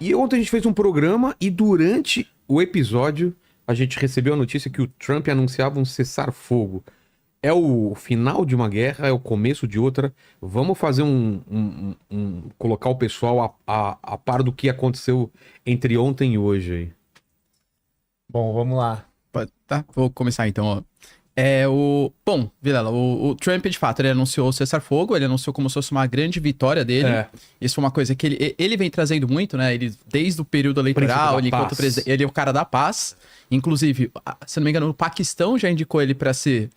E ontem a gente fez um programa e durante o episódio a gente recebeu a notícia que o Trump anunciava um cessar-fogo. É o final de uma guerra, é o começo de outra. Vamos fazer colocar o pessoal a par do que aconteceu entre ontem e hoje aí. Bom, vamos lá. Tá, vou começar então, ó. Bom, Vilela, o Trump, de fato, ele anunciou o cessar-fogo, ele anunciou como se fosse uma grande vitória dele. Isso foi uma coisa que ele vem trazendo muito, né? Ele, desde o período eleitoral, ele é o cara da paz. Inclusive, se não me engano, o Paquistão já indicou ele para ser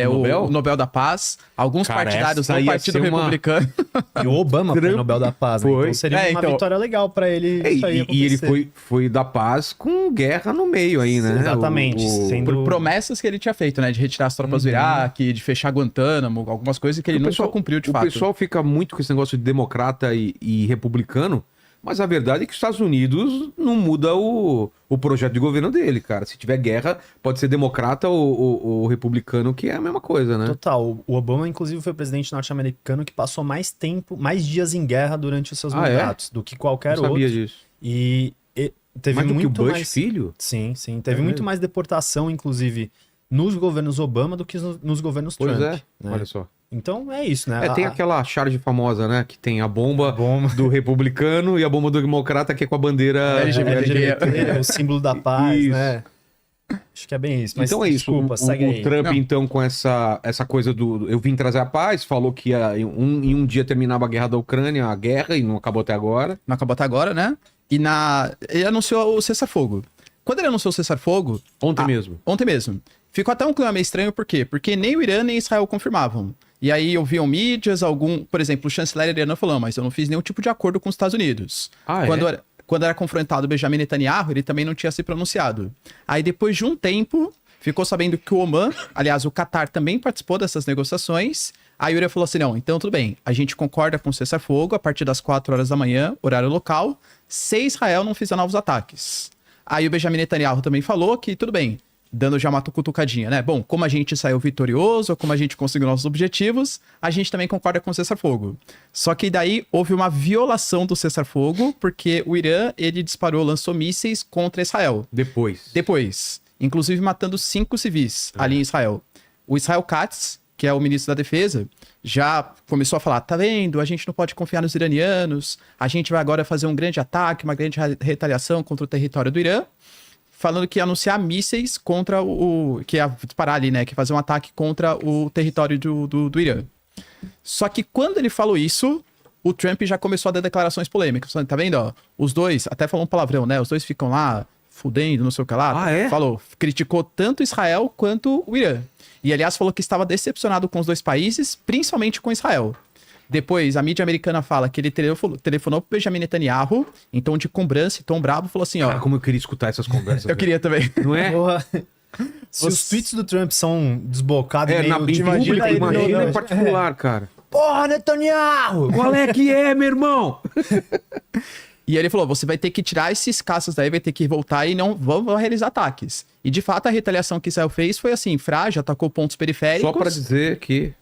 o Nobel da Paz. Alguns partidários do Partido Republicano. E o Obama foi o Nobel da Paz, né? Então seria uma vitória legal pra ele. E ele foi da paz com guerra no meio aí, né? Exatamente. Por promessas que ele tinha feito, né? De retirar as tropas do Iraque, de fechar Guantánamo, algumas coisas que ele nunca cumpriu de fato. O pessoal fica muito com esse negócio de democrata e republicano, mas a verdade é que os Estados Unidos não muda o projeto de governo dele, cara. Se tiver guerra, pode ser democrata ou republicano, que é a mesma coisa, né? Total. O Obama, inclusive, foi o presidente norte-americano que passou mais dias em guerra durante os seus mandatos do que qualquer outro. Eu sabia disso. E teve mais do muito que o Bush, mais filho? Sim. Teve muito mais deportação, inclusive, nos governos Obama do que nos governos Trump. Pois é, né? olha só. Então é isso, né? Tem aquela charge famosa, né? Que tem a bomba do republicano e a bomba do democrata, que é com a bandeira LGBT, o símbolo da paz, isso. né? Acho que é bem isso. Mas então é isso. Desculpa, segue aí. O Trump, então, com essa coisa do eu vim trazer a paz, falou que em um dia terminava a guerra da Ucrânia, a guerra, e não acabou até agora. Não acabou até agora, né? Ele anunciou o cessar-fogo. Quando ele anunciou o cessar-fogo... Ontem mesmo. Ficou até um clima meio estranho, por quê? Porque nem o Irã nem Israel confirmavam. E aí ouviam mídias, por exemplo, o chanceler iraniano falou, mas eu não fiz nenhum tipo de acordo com os Estados Unidos. Quando era confrontado o Benjamin Netanyahu, ele também não tinha se pronunciado. Aí depois de um tempo, ficou sabendo que o Oman, aliás, o Qatar também participou dessas negociações. Aí o Irã falou assim, não, então tudo bem, a gente concorda com o cessar-fogo a partir das 4 horas da manhã, horário local, se Israel não fizer novos ataques. Aí o Benjamin Netanyahu também falou que tudo bem, dando já uma cutucadinha, né? Bom, como a gente saiu vitorioso, como a gente conseguiu nossos objetivos, a gente também concorda com o cessar-fogo. Só que daí houve uma violação do cessar-fogo, porque o Irã, ele lançou mísseis contra Israel. Depois. Inclusive matando 5 civis ali em Israel. O Israel Katz, que é o ministro da Defesa, já começou a falar, tá vendo, a gente não pode confiar nos iranianos, a gente vai agora fazer um grande ataque, uma grande retaliação contra o território do Irã, falando que ia anunciar mísseis contra que ia disparar ali, né? Que ia fazer um ataque contra o território do Irã. Só que quando ele falou isso, o Trump já começou a dar declarações polêmicas. Tá vendo, ó? Os dois, até falou um palavrão, né? Os dois ficam lá fudendo, não sei o que lá. Falou, criticou tanto Israel quanto o Irã. E, aliás, falou que estava decepcionado com os dois países, principalmente com Israel. Depois, a mídia americana fala que ele telefonou pro Benjamin Netanyahu, em tom de cobrança, em tom brabo, falou assim, ó... Cara, como eu queria escutar essas conversas. Eu queria também. Não é? Se os tweets do Trump são desbocados meio... Imagina em particular, cara. Porra, Netanyahu! Qual é que é, meu irmão? E ele falou, você vai ter que tirar esses caças daí, vai ter que voltar e não vão realizar ataques. E, de fato, a retaliação que Israel fez foi assim, frágil, atacou pontos periféricos. Só pra dizer que...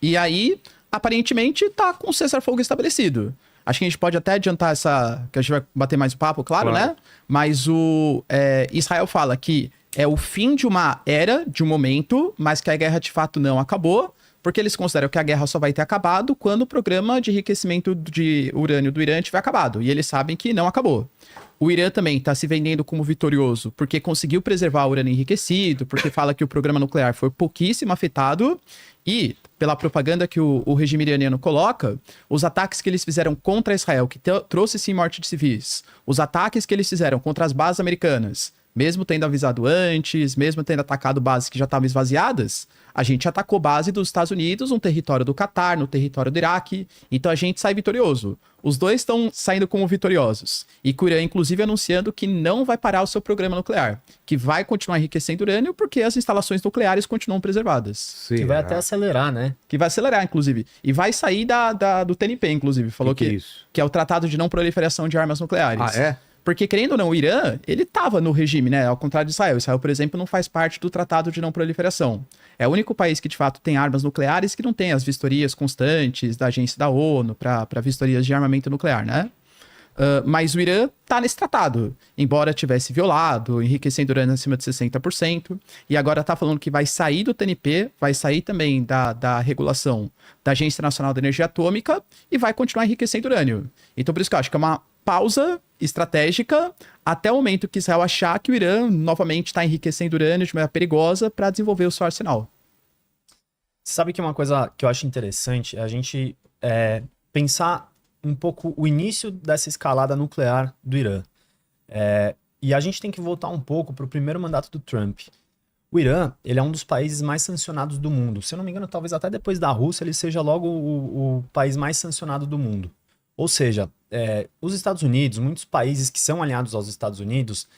E aí... aparentemente tá com o cessar-fogo estabelecido. Acho que a gente pode até adiantar que a gente vai bater mais o papo, claro, né? Mas Israel fala que é o fim de uma era, de um momento, mas que a guerra de fato não acabou, porque eles consideram que a guerra só vai ter acabado quando o programa de enriquecimento de urânio do Irã tiver acabado. E eles sabem que não acabou. O Irã também está se vendendo como vitorioso porque conseguiu preservar o urânio enriquecido, porque fala que o programa nuclear foi pouquíssimo afetado e, pela propaganda que o regime iraniano coloca, os ataques que eles fizeram contra Israel, que trouxe sim morte de civis, os ataques que eles fizeram contra as bases americanas, mesmo tendo avisado antes, mesmo tendo atacado bases que já estavam esvaziadas, a gente atacou base dos Estados Unidos, um território do Catar, no território do Iraque, então a gente sai vitorioso. Os dois estão saindo como vitoriosos. E o Irã, inclusive, anunciando que não vai parar o seu programa nuclear, que vai continuar enriquecendo urânio porque as instalações nucleares continuam preservadas. Sim, que vai até acelerar, né? Que vai acelerar, inclusive. E vai sair do TNP, inclusive. Falou que é o Tratado de Não Proliferação de Armas Nucleares. Ah, é? Porque, querendo ou não, o Irã, ele estava no regime, né? Ao contrário de Israel. Israel, por exemplo, não faz parte do Tratado de Não Proliferação. É o único país que, de fato, tem armas nucleares que não tem as vistorias constantes da agência da ONU para vistorias de armamento nuclear, né? Mas o Irã está nesse tratado, embora tivesse violado, enriquecendo urânio acima de 60%, e agora está falando que vai sair do TNP, vai sair também da regulação da Agência Internacional de Energia Atômica e vai continuar enriquecendo urânio. Então por isso que eu acho que é uma pausa estratégica até o momento que Israel achar que o Irã novamente está enriquecendo urânio de maneira perigosa para desenvolver o seu arsenal. Você sabe que uma coisa que eu acho interessante é a gente pensar um pouco o início dessa escalada nuclear do Irã. E a gente tem que voltar um pouco para o primeiro mandato do Trump. O Irã, ele é um dos países mais sancionados do mundo. Se eu não me engano, talvez até depois da Rússia, ele seja logo o país mais sancionado do mundo. Ou seja, os Estados Unidos, muitos países que são alinhados aos Estados Unidos,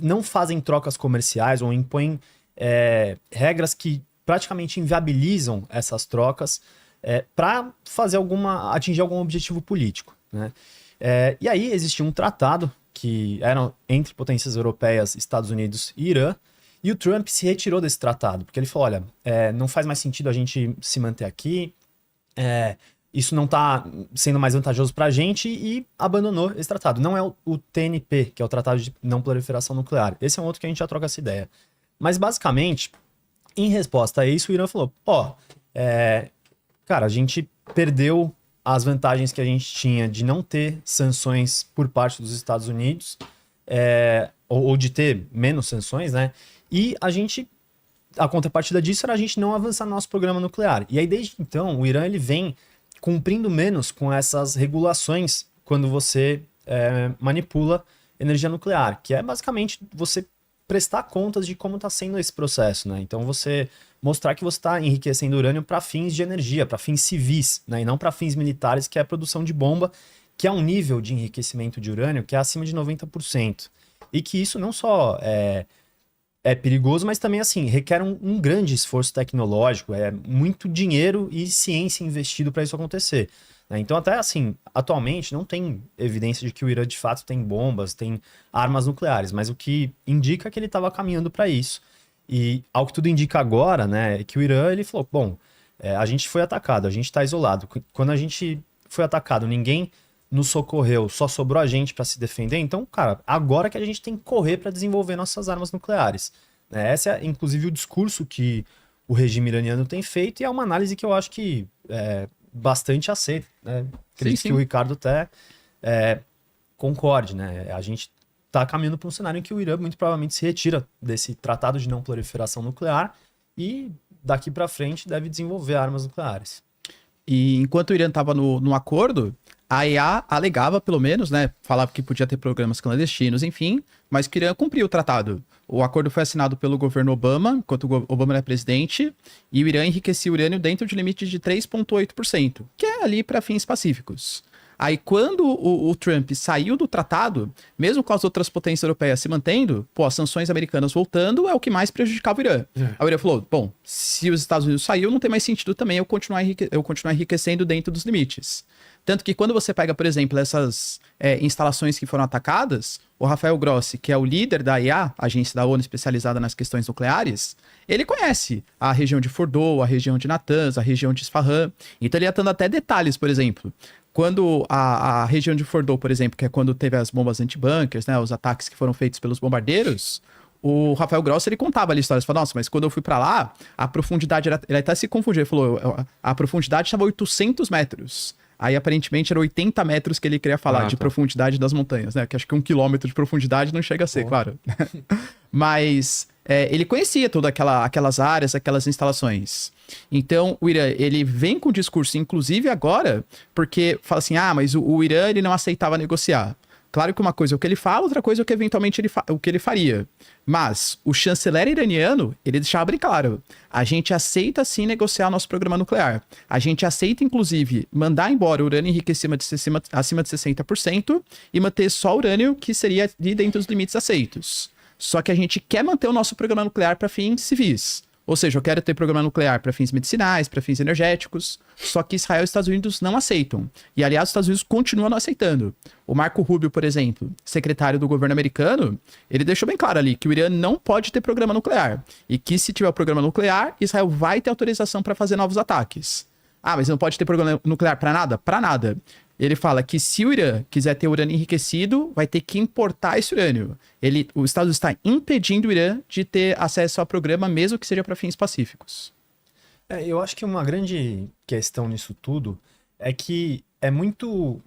não fazem trocas comerciais ou impõem regras que praticamente inviabilizam essas trocas para atingir algum objetivo político, né? E aí existia um tratado que era entre potências europeias, Estados Unidos e Irã, e o Trump se retirou desse tratado, porque ele falou, olha, não faz mais sentido a gente se manter aqui, isso não está sendo mais vantajoso para a gente, e abandonou esse tratado. Não é o TNP, que é o Tratado de Não Proliferação Nuclear. Esse é um outro que a gente já troca essa ideia. Mas basicamente, em resposta a isso, o Irã falou, cara, a gente perdeu as vantagens que a gente tinha de não ter sanções por parte dos Estados Unidos, ou de ter menos sanções, né? E a contrapartida disso era a gente não avançar no nosso programa nuclear. E aí, desde então, o Irã ele vem cumprindo menos com essas regulações quando você manipula energia nuclear, que é basicamente você prestar contas de como está sendo esse processo, né? Então você mostrar que você está enriquecendo urânio para fins de energia, para fins civis, né? E não para fins militares, que é a produção de bomba, que é um nível de enriquecimento de urânio que é acima de 90%. E que isso não só é perigoso, mas também assim requer um grande esforço tecnológico, muito dinheiro e ciência investido para isso acontecer. Então, até assim, atualmente não tem evidência de que o Irã de fato tem bombas, tem armas nucleares, mas o que indica é que ele estava caminhando para isso. E ao que tudo indica agora, né, é que o Irã ele falou, bom, a gente foi atacado, a gente está isolado. Quando a gente foi atacado, ninguém nos socorreu, só sobrou a gente para se defender. Então, cara, agora que a gente tem que correr para desenvolver nossas armas nucleares. Esse é, inclusive, o discurso que o regime iraniano tem feito, e é uma análise que eu acho que bastante aceito, né? Acredito que o Ricardo até concorde, né? A gente está caminhando para um cenário em que o Irã muito provavelmente se retira desse tratado de não proliferação nuclear e daqui para frente deve desenvolver armas nucleares. E enquanto o Irã estava no acordo, a IEA alegava, pelo menos, né? Falava que podia ter programas clandestinos, enfim, mas que o Irã cumpriu o tratado. O acordo foi assinado pelo governo Obama, enquanto o Obama era presidente, e o Irã enriquecia o urânio dentro de limite de 3,8%, que é ali para fins pacíficos. Aí, quando o Trump saiu do tratado, mesmo com as outras potências europeias se mantendo, as sanções americanas voltando é o que mais prejudicava o Irã. Aí o Irã falou, bom, se os Estados Unidos saiu, não tem mais sentido também eu continuar enriquecendo dentro dos limites. Tanto que quando você pega, por exemplo, essas instalações que foram atacadas, o Rafael Grossi, que é o líder da IEA, agência da ONU especializada nas questões nucleares, ele conhece a região de Fordow, a região de Natanz, a região de Isfahan. Então ele ia dando até detalhes, por exemplo. Quando a região de Fordow, por exemplo, que é quando teve as bombas anti-bunkers, né, os ataques que foram feitos pelos bombardeiros, o Rafael Grossi, ele contava ali histórias, falou, nossa, mas quando eu fui pra lá, a profundidade era... Ele até se confundiu, ele falou, a profundidade estava 800 metros. Aí, aparentemente, era 80 metros que ele queria falar de profundidade das montanhas, né? Que acho que 1 quilômetro de profundidade não chega a ser, claro. Mas ele conhecia todas aquelas áreas, aquelas instalações. Então, o Irã, ele vem com o discurso, inclusive agora, porque fala assim, mas o Irã, ele não aceitava negociar. Claro que uma coisa é o que ele fala, outra coisa é o que eventualmente o que ele faria. Mas o chanceler iraniano, ele deixava bem claro, a gente aceita sim negociar nosso programa nuclear. A gente aceita, inclusive, mandar embora o urânio enriquecido acima de 60% e manter só o urânio que seria de dentro dos limites aceitos. Só que a gente quer manter o nosso programa nuclear para fins civis. Ou seja, eu quero ter programa nuclear para fins medicinais, para fins energéticos, só que Israel e Estados Unidos não aceitam. E, aliás, os Estados Unidos continuam não aceitando. O Marco Rubio, por exemplo, secretário do governo americano, ele deixou bem claro ali que o Irã não pode ter programa nuclear. E que, se tiver o programa nuclear, Israel vai ter autorização para fazer novos ataques. Mas não pode ter programa nuclear para nada? Para nada. ele fala que se o Irã quiser ter urânio enriquecido, vai ter que importar esse urânio. Os Estados Unidos está impedindo o Irã de ter acesso ao programa, mesmo que seja para fins pacíficos. Eu acho que uma grande questão nisso tudo é que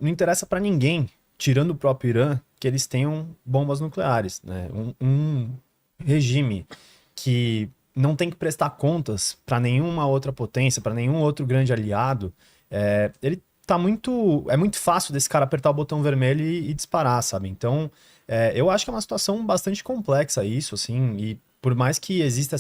não interessa para ninguém, tirando o próprio Irã, que eles tenham bombas nucleares, né? Um regime que não tem que prestar contas para nenhuma outra potência, para nenhum outro grande aliado, ele é muito fácil desse cara apertar o botão vermelho e disparar, sabe? Então, eu acho que é uma situação bastante complexa isso, assim, e por mais que exista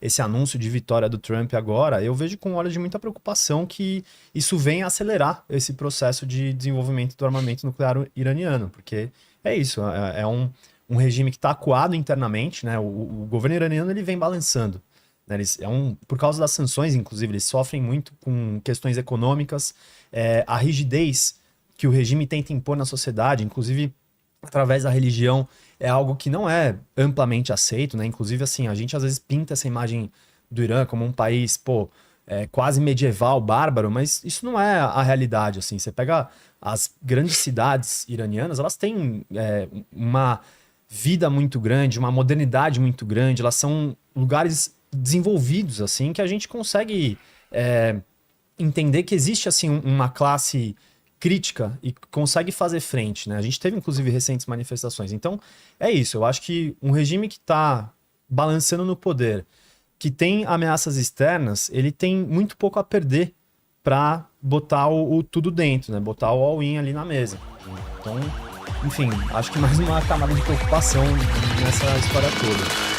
esse anúncio de vitória do Trump agora, eu vejo com olhos de muita preocupação que isso venha acelerar esse processo de desenvolvimento do armamento nuclear iraniano, porque é isso, é um regime que está acuado internamente, né? O governo iraniano ele vem balançando, né? Por causa das sanções, inclusive, eles sofrem muito com questões econômicas, a rigidez que o regime tenta impor na sociedade, inclusive através da religião, é algo que não é amplamente aceito, né? Inclusive, assim, a gente às vezes pinta essa imagem do Irã como um país, quase medieval, bárbaro, mas isso não é a realidade, assim. Você pega as grandes cidades iranianas, elas têm uma vida muito grande, uma modernidade muito grande, elas são lugares desenvolvidos, assim, que a gente consegue entender que existe, assim, uma classe crítica e consegue fazer frente, né? A gente teve, inclusive, recentes manifestações. Então, é isso. Eu acho que um regime que está balançando no poder, que tem ameaças externas, ele tem muito pouco a perder para botar o tudo dentro, né? Botar o all-in ali na mesa. Então, enfim, acho que mais uma camada de preocupação nessa história toda.